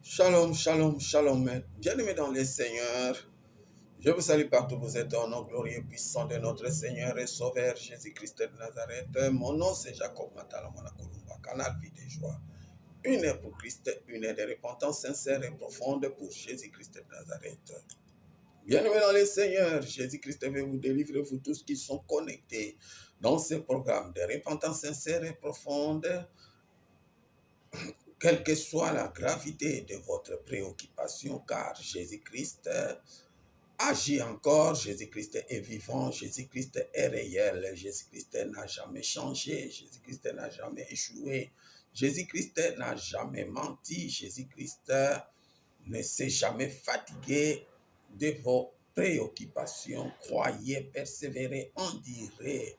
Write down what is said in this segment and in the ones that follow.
Shalom, shalom, shalom. Bien-aimés dans les Seigneurs, je vous salue partout où vous êtes au nom glorieux et puissant de notre Seigneur et Sauveur Jésus-Christ de Nazareth. Mon nom c'est Jacob Matalamana Kolumba, canal vie de joie. Une heure pour Christ, une heure de repentance sincère et profonde pour Jésus-Christ de Nazareth. Bien-aimés dans les Seigneurs, Jésus-Christ veut vous délivrer, vous tous qui sont connectés dans ce programme de repentance sincère et profonde. Quelle que soit la gravité de votre préoccupation, car Jésus-Christ agit encore, Jésus-Christ est vivant, Jésus-Christ est réel, Jésus-Christ n'a jamais changé, Jésus-Christ n'a jamais échoué, Jésus-Christ n'a jamais menti, Jésus-Christ ne s'est jamais fatigué de vos préoccupations. Croyez, persévérez, en direz.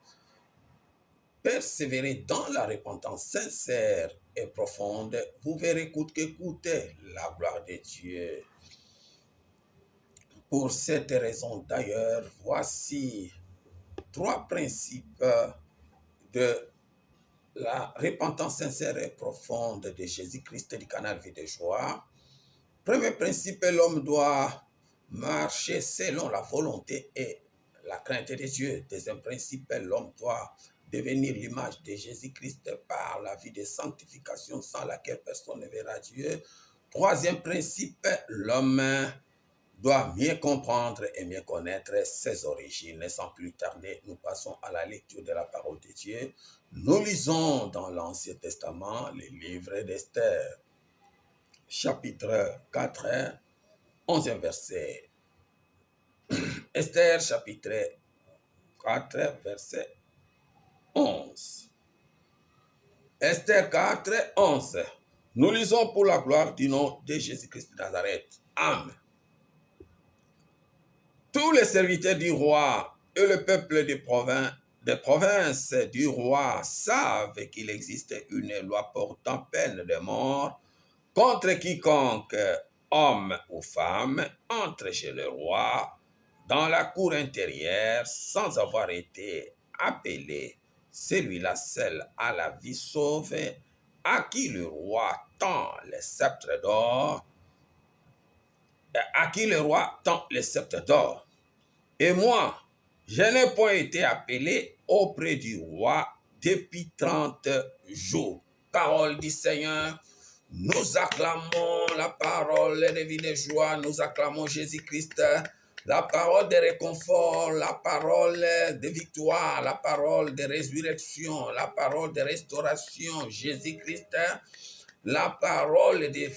Persévérez dans la repentance sincère et profonde, vous verrez coûte que coûte la gloire de Dieu. Pour cette raison d'ailleurs, voici 3 principes de la repentance sincère et profonde de Jésus-Christ du canal Vie de Joie. Premier principe, l'homme doit marcher selon la volonté et la crainte de Dieu. Deuxième principe, l'homme doit devenir l'image de Jésus-Christ par la vie de sanctification sans laquelle personne ne verra Dieu. Troisième principe, l'homme doit mieux comprendre et mieux connaître ses origines. Sans plus tarder, nous passons à la lecture de la parole de Dieu. Nous lisons dans l'Ancien Testament les livres d'Esther, chapitre 4, 11e verset. Esther, chapitre 4, verset 11. Esther 4, 11. Nous lisons pour la gloire du nom de Jésus-Christ de Nazareth. Amen. Tous les serviteurs du roi et le peuple des provinces du roi savent qu'il existe une loi portant peine de mort contre quiconque, homme ou femme, entre chez le roi dans la cour intérieure sans avoir été appelé. Celui-là seul a la vie sauve, à qui le roi tend le sceptre d'or, Et moi, je n'ai point été appelé auprès du roi depuis 30 jours. Parole du Seigneur, nous acclamons la parole de vie de joie, nous acclamons Jésus-Christ, la parole de réconfort, la parole de victoire, la parole de résurrection, la parole de restauration, Jésus-Christ, la parole de